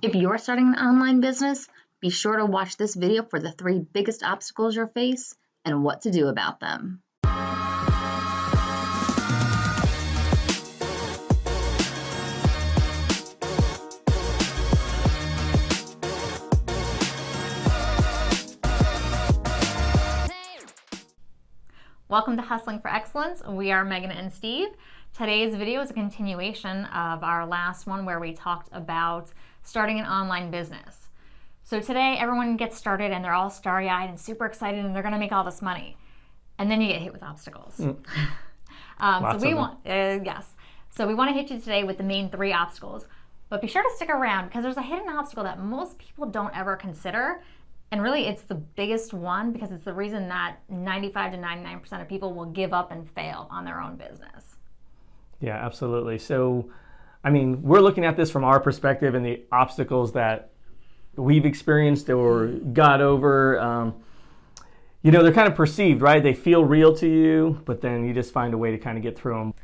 If you're starting an online business, be sure to watch this video for the 3 biggest obstacles you'll face and what to do about them. Welcome to Hustling for Excellence. We are Megan and Steve. Today's video is a continuation of our last one where we talked about starting an online business. So today everyone gets started and they're all starry-eyed and super excited and they're going to make all this money. And then you get hit with obstacles. So we want to hit you today with the main 3 obstacles. But be sure to stick around because there's a hidden obstacle that most people don't ever consider. And really, it's the biggest one because it's the reason that 95 to 99% of people will give up and fail on their own business. Yeah, absolutely. So, I mean, we're looking at this from our perspective and the obstacles that we've experienced or got over. They're kind of perceived, right? They feel real to you, but then you just find a way to kind of get through them.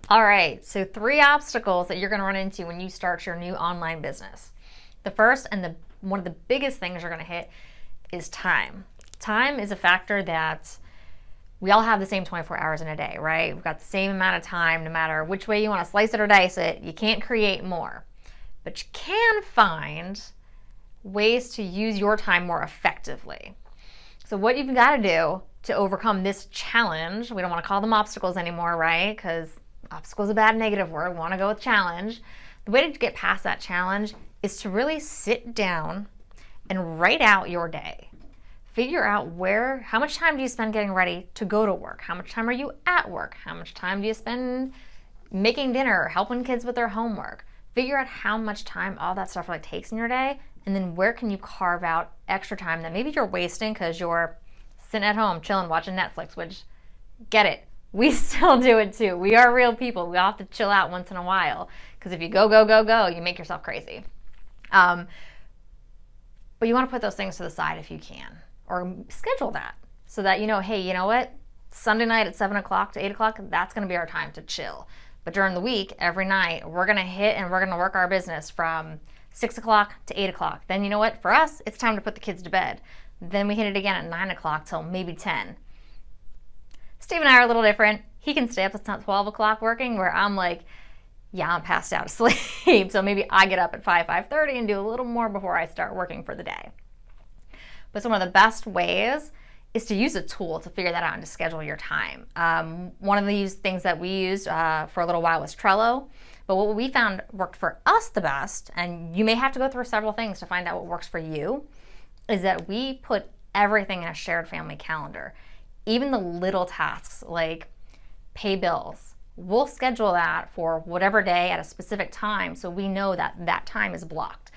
All right, so 3 obstacles that you're going to run into when you start your new online business. The first and one of the biggest things you're going to hit is time. Time is a factor that we all have the same 24 hours in a day, right? We've got the same amount of time no matter which way you want to slice it or dice it. You can't create more. But you can find ways to use your time more effectively. So what you've got to do to overcome this challenge, we don't want to call them obstacles anymore, right? Because obstacle is a bad negative word. We want to go with challenge. The way to get past that challenge is to really sit down and write out your day. Figure out how much time do you spend getting ready to go to work? How much time are you at work? How much time do you spend making dinner, helping kids with their homework? Figure out how much time all that stuff really takes in your day, and then where can you carve out extra time that maybe you're wasting because you're sitting at home chilling watching Netflix, which, get it, we still do it too. We are real people. We all have to chill out once in a while because if you go, you make yourself crazy. But you want to put those things to the side if you can, or schedule that so that hey, you know what? Sunday night at 7 o'clock to 8 o'clock, that's going to be our time to chill. But during the week, every night, we're going to hit and we're going to work our business from 6 o'clock to 8 o'clock. Then you know what? For us, it's time to put the kids to bed. Then we hit it again at 9 o'clock till maybe 10. Steve and I are a little different. He can stay up until 12 o'clock working, where I'm like, yeah, I'm passed out asleep. So maybe I get up at 5:30 and do a little more before I start working for the day. But some of the best ways is to use a tool to figure that out and to schedule your time. One of these things that we used for a little while was Trello. But what we found worked for us the best, and you may have to go through several things to find out what works for you, is that we put everything in a shared family calendar. Even the little tasks like pay bills. We'll schedule that for whatever day at a specific time so we know that that time is blocked.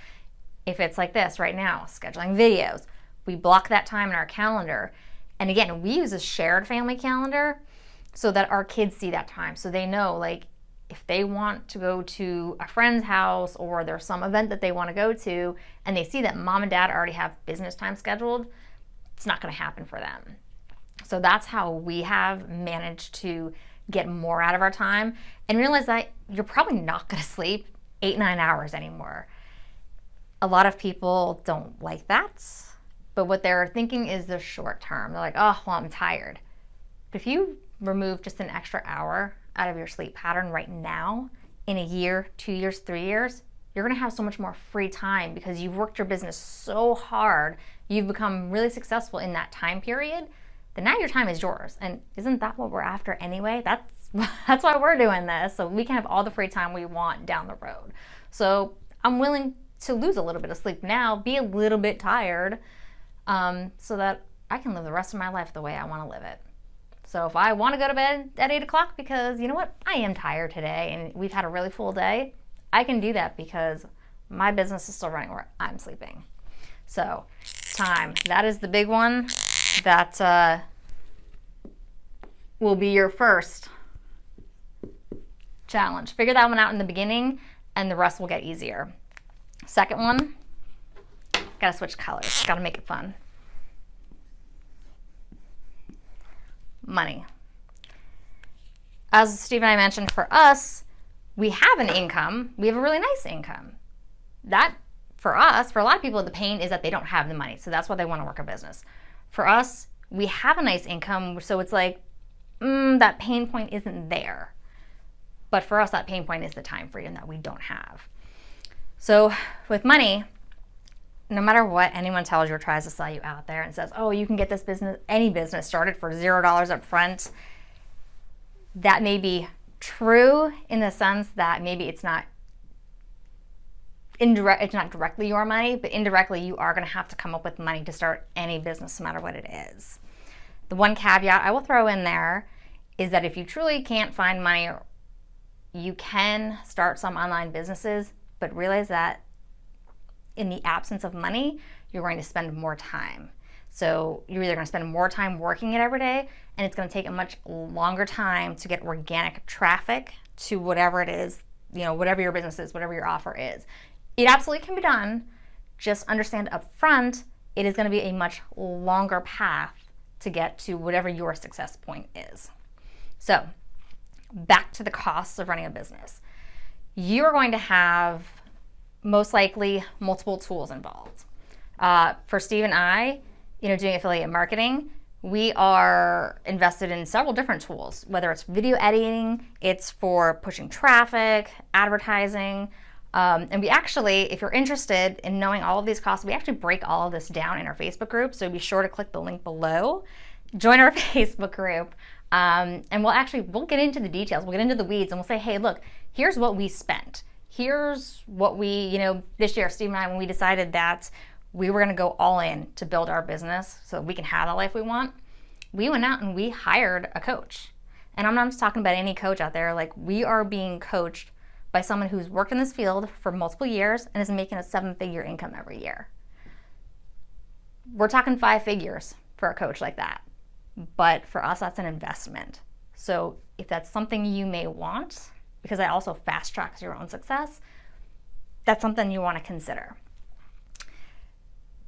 If it's like this right now, scheduling videos, we block that time in our calendar. And again, we use a shared family calendar so that our kids see that time. So they know, like, if they want to go to a friend's house or there's some event that they want to go to and they see that mom and dad already have business time scheduled, it's not going to happen for them. So that's how we have managed to get more out of our time and realize that you're probably not going to sleep 8-9 hours anymore. A lot of people don't like that, but what they're thinking is the short term. They're like, oh, well, I'm tired. But if you remove just an extra hour out of your sleep pattern right now, in a year, 2 years, 3 years, you're going to have so much more free time because you've worked your business so hard. You've become really successful in that time period. Then now your time is yours. And isn't that what we're after anyway? That's why we're doing this, so we can have all the free time we want down the road. So I'm willing to lose a little bit of sleep now, be a little bit tired, so that I can live the rest of my life the way I want to live it. So if I want to go to bed at 8 o'clock because, you know what, I am tired today and we've had a really full day, I can do that because my business is still running where I'm sleeping. So time, that is the big one. That will be your first challenge. Figure that one out in the beginning and the rest will get easier. Second one, gotta switch colors, gotta make it fun. Money. As Steve and I mentioned, for us, we have an income. We have a really nice income. That for us, for a lot of people, the pain is that they don't have the money. So that's why they want to work a business. For us, we have a nice income. So it's like, that pain point isn't there. But for us, that pain point is the time freedom that we don't have. So with money, no matter what anyone tells you or tries to sell you out there and says, oh, you can get this business, any business started for $0 up front, that may be true in the sense that maybe it's not directly your money, but indirectly you are going to have to come up with money to start any business, no matter what it is. The one caveat I will throw in there is that if you truly can't find money, you can start some online businesses, but realize that in the absence of money, you're going to spend more time. So you're either going to spend more time working it every day, and it's going to take a much longer time to get organic traffic to whatever it is, whatever your business is, whatever your offer is. It absolutely can be done. Just understand up front, it is going to be a much longer path to get to whatever your success point is. So back to the costs of running a business. You're going to have most likely multiple tools involved. For Steve and I, doing affiliate marketing, we are invested in several different tools, whether it's video editing, it's for pushing traffic, advertising, and we actually, if you're interested in knowing all of these costs, we actually break all of this down in our Facebook group, so be sure to click the link below, join our Facebook group, and we'll get into the details, we'll get into the weeds, and we'll say, hey, look, here's what we spent. Here's what we, this year, Steve and I, when we decided that we were going to go all in to build our business so we can have the life we want, we went out and we hired a coach. And I'm not just talking about any coach out there. Like, we are being coached by someone who's worked in this field for multiple years and is making a 7-figure income every year. We're talking 5 figures for a coach like that. But for us, that's an investment. So if that's something you may want, because that also fast tracks your own success, that's something you want to consider.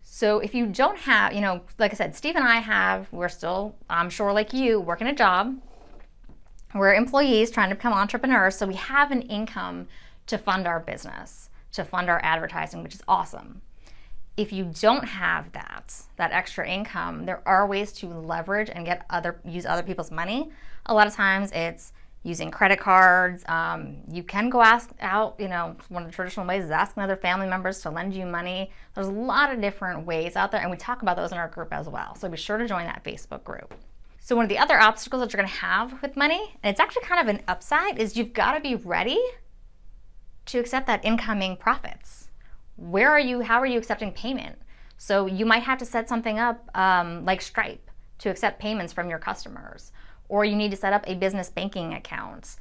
So if you don't have, like I said, Steve and I we're still, I'm sure like you, working a job. We're employees trying to become entrepreneurs, so we have an income to fund our business, to fund our advertising, which is awesome. If you don't have that extra income, there are ways to leverage and use other people's money. A lot of times it's using credit cards. You can go ask out, one of the traditional ways is asking other family members to lend you money. There's a lot of different ways out there, and we talk about those in our group as well. So be sure to join that Facebook group. So one of the other obstacles that you're going to have with money, and it's actually kind of an upside, is you've got to be ready to accept that incoming profits. How are you accepting payment? So you might have to set something up like Stripe to accept payments from your customers, or you need to set up a business banking account.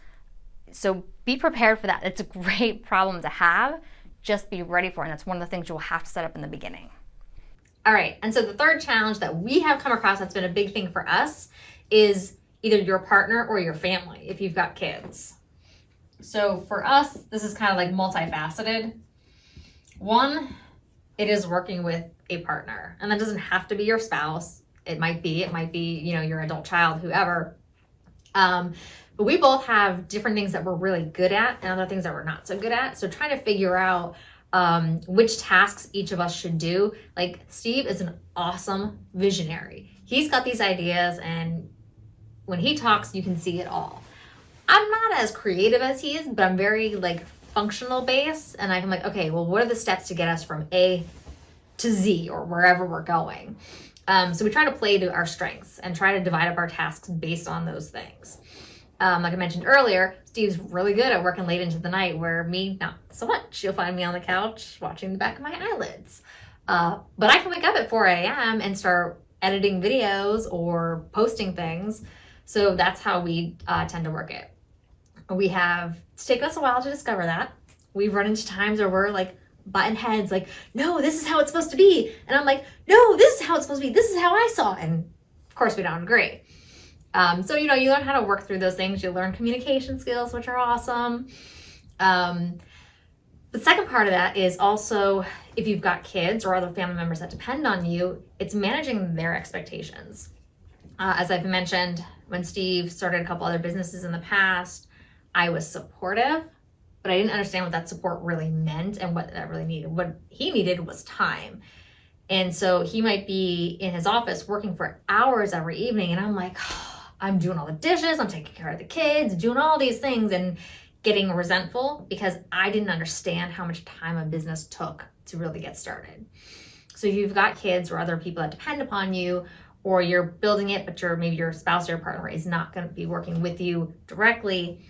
So be prepared for that. It's a great problem to have. Just be ready for it. And that's one of the things you'll have to set up in the beginning. All right, and so the third challenge that we have come across that's been a big thing for us is either your partner or your family, if you've got kids. So for us, this is kind of like multifaceted. One, it is working with a partner, and that doesn't have to be your spouse. It might be, your adult child, whoever. But we both have different things that we're really good at and other things that we're not so good at. So trying to figure out which tasks each of us should do. Like, Steve is an awesome visionary. He's got these ideas, and when he talks, you can see it all. I'm not as creative as he is, but I'm very functional based, and I'm like, okay, well, what are the steps to get us from A to Z or wherever we're going? So we try to play to our strengths and try to divide up our tasks based on those things. Like I mentioned earlier, Steve's really good at working late into the night, where me, not so much. You'll find me on the couch watching the back of my eyelids. But I can wake up at 4 a.m. and start editing videos or posting things. So that's how we tend to work it. It's taken us a while to discover that. We've run into times where we're button heads, no, this is how it's supposed to be. And I'm like, no, this is how it's supposed to be. This is how I saw it. And of course we don't agree. So, you learn how to work through those things. You learn communication skills, which are awesome. The second part of that is also, if you've got kids or other family members that depend on you, it's managing their expectations. As I've mentioned, when Steve started a couple other businesses in the past, I was supportive, but I didn't understand what that support really meant and what that really needed. What he needed was time. And so he might be in his office working for hours every evening. And I'm like, oh, I'm doing all the dishes, I'm taking care of the kids, doing all these things, and getting resentful because I didn't understand how much time a business took to really get started. So if you've got kids or other people that depend upon you, or you're building it, but maybe your spouse or your partner is not going to be working with you directly,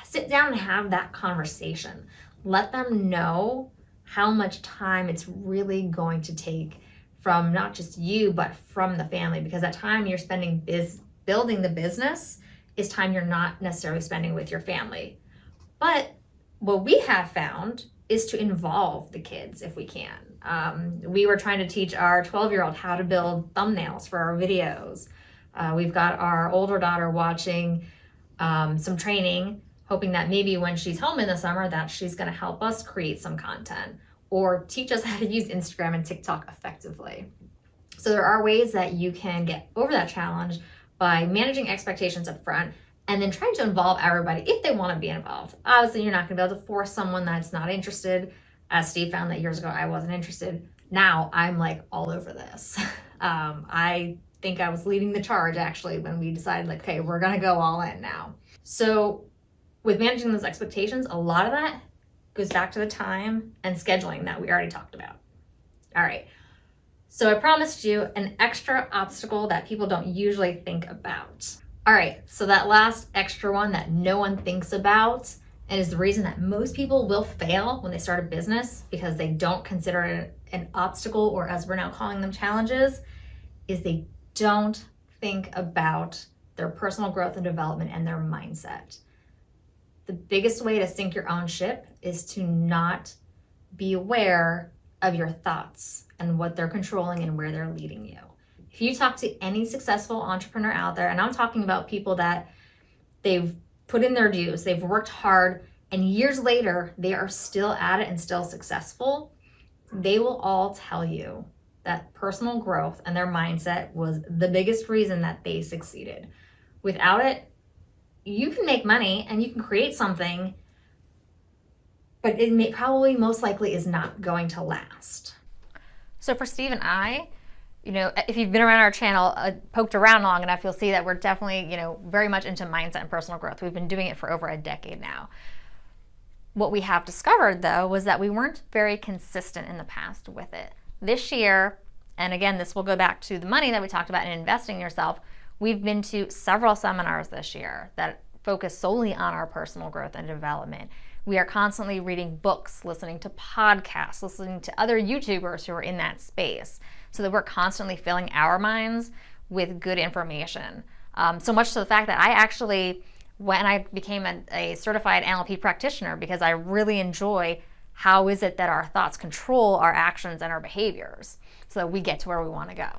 sit down and have that conversation. Let them know how much time it's really going to take from not just you, but from the family, because that time you're spending building the business is time you're not necessarily spending with your family. But what we have found is to involve the kids if we can. We were trying to teach our 12-year-old how to build thumbnails for our videos. We've got our older daughter watching some training, hoping that maybe when she's home in the summer that she's going to help us create some content or teach us how to use Instagram and TikTok effectively. So there are ways that you can get over that challenge by managing expectations up front and then trying to involve everybody if they want to be involved. Obviously, you're not going to be able to force someone that's not interested. As Steve found that years ago, I wasn't interested. Now I'm like all over this. I think I was leading the charge actually when we decided like, okay, we're going to go all in now. So with managing those expectations, a lot of that goes back to the time and scheduling that we already talked about. All right. So I promised you an extra obstacle that people don't usually think about. All right, so that last extra one that no one thinks about, and is the reason that most people will fail when they start a business because they don't consider it an obstacle, or as we're now calling them, challenges, is they don't think about their personal growth and development and their mindset. The biggest way to sink your own ship is to not be aware of your thoughts and what they're controlling and where they're leading you. If you talk to any successful entrepreneur out there, and I'm talking about people that they've put in their dues, they've worked hard, and years later, they are still at it and still successful, they will all tell you that personal growth and their mindset was the biggest reason that they succeeded. Without it, you can make money and you can create something, but it probably most likely is not going to last. So for Steve and I, you know, if you've been around our channel, poked around long enough, you'll see that we're definitely, you know, very much into mindset and personal growth. We've been doing it for over a decade now. What we have discovered, though, was that we weren't very consistent in the past with it. This year, and again, this will go back to the money that we talked about in investing in yourself, we've been to several seminars this year that focus solely on our personal growth and development. We are constantly reading books, listening to podcasts, listening to other YouTubers who are in that space, so that we're constantly filling our minds with good information. So much to the fact that I actually, when I became a certified NLP practitioner, because I really enjoy how is it that our thoughts control our actions and our behaviors so that we get to where we want to go.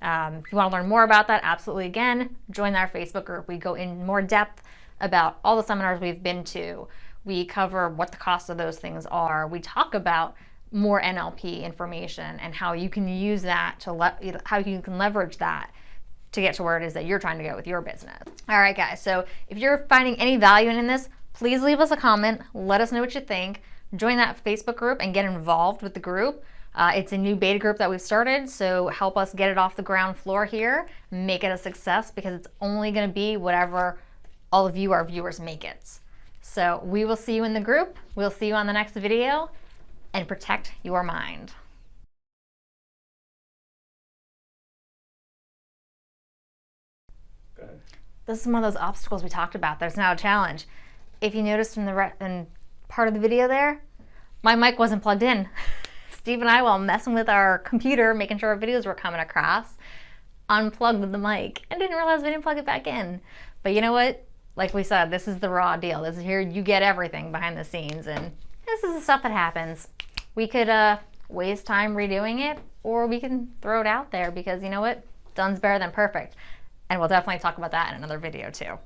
If you want to learn more about that, absolutely, again, join our Facebook group. We go in more depth about all the seminars we've been to. We cover what the cost of those things are. We talk about more NLP information and how you can use that to how you can leverage that to get to where it is that you're trying to go with your business. All right, guys, so if you're finding any value in this, please leave us a comment. Let us know what you think. Join that Facebook group and get involved with the group. It's a new beta group that we've started, so help us get it off the ground floor here, make it a success, because it's only going to be whatever all of you, our viewers, make it. So we will see you in the group. We'll see you on the next video, and protect your mind. This is one of those obstacles we talked about. There's now a challenge. If you noticed in part of the video there, my mic wasn't plugged in. Steve and I, while messing with our computer, making sure our videos were coming across, unplugged the mic and didn't realize we didn't plug it back in. But you know what? Like we said, this is the raw deal. This is here, you get everything behind the scenes, and this is the stuff that happens. We could waste time redoing it, or we can throw it out there because you know what? Done's better than perfect. And we'll definitely talk about that in another video too.